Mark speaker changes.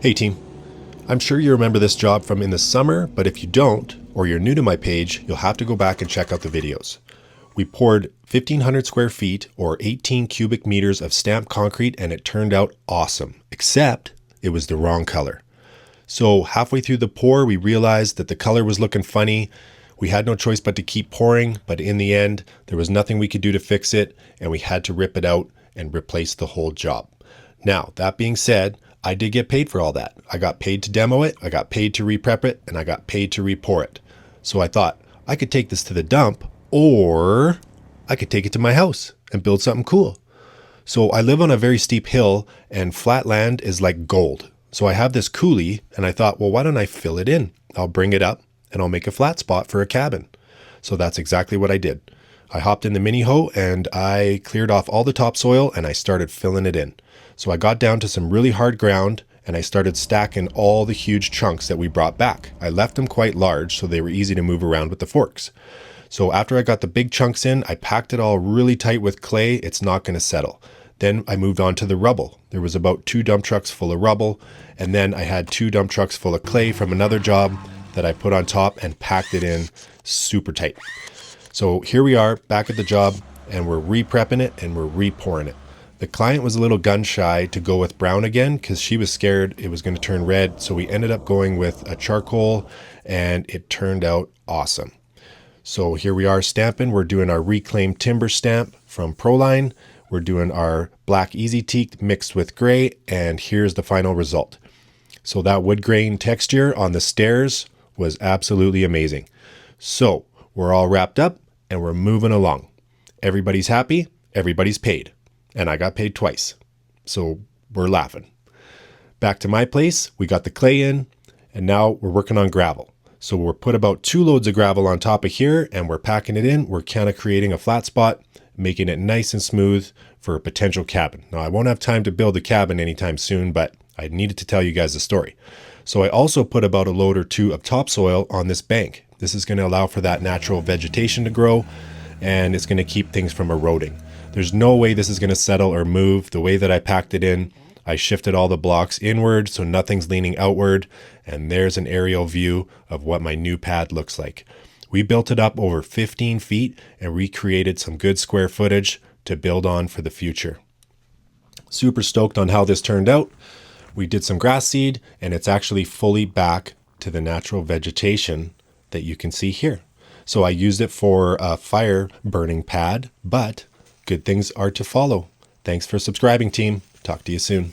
Speaker 1: Hey team, I'm sure you remember this job from in the summer, but if you don't, or you're new to my page, you'll have to go back and check out the videos. We poured 1,500 square feet or 18 cubic meters of stamped concrete and it turned out awesome, except it was the wrong color. So halfway through the pour, we realized that the color was looking funny. We had no choice but to keep pouring, but in the end, there was nothing we could do to fix it and we had to rip it out and replace the whole job. Now, that being said, I did get paid for all that. I got paid to demo it, I got paid to reprep it, and I got paid to repour it. So I thought I could take this to the dump or I could take it to my house and build something cool. So I live on a very steep hill and flat land is like gold. So I have this coulee and I thought, well, why don't I fill it in? I'll bring it up and I'll make a flat spot for a cabin. So that's exactly what I did. I hopped in the mini hoe and I cleared off all the topsoil and I started filling it in. So I got down to some really hard ground and I started stacking all the huge chunks that we brought back. I left them quite large so they were easy to move around with the forks. So after I got the big chunks in, I packed it all really tight with clay. It's not going to settle. Then I moved on to the rubble. There was about 2 dump trucks full of rubble. And then I had 2 dump trucks full of clay from another job that I put on top and packed it in super tight. So here we are back at the job and we're re-prepping it and we're re-pouring it. The client was a little gun shy to go with brown again because she was scared it was going to turn red. So we ended up going with a charcoal and it turned out awesome. So here we are stamping. We're doing our reclaimed timber stamp from Proline. We're doing our black easy teak mixed with gray. And here's the final result. So that wood grain texture on the stairs was absolutely amazing. So we're all wrapped up and we're moving along. Everybody's happy. Everybody's paid. And I got paid twice. So we're laughing. Back to my place, we got the clay in, and now we're working on gravel. So we're put about 2 loads of gravel on top of here, and we're packing it in. We're kind of creating a flat spot, making it nice and smooth for a potential cabin. Now, I won't have time to build a cabin anytime soon, but I needed to tell you guys the story. So I also put about a load or 2 of topsoil on this bank. This is going to allow for that natural vegetation to grow, and it's going to keep things from eroding. There's no way this is going to settle or move. The way that I packed it in, I shifted all the blocks inward so nothing's leaning outward. And there's an aerial view of what my new pad looks like. We built it up over 15 feet and recreated some good square footage to build on for the future. Super stoked on how this turned out. We did some grass seed and it's actually fully back to the natural vegetation that you can see here. So I used it for a fire burning pad, but good things are to follow. Thanks for subscribing, team. Talk to you soon.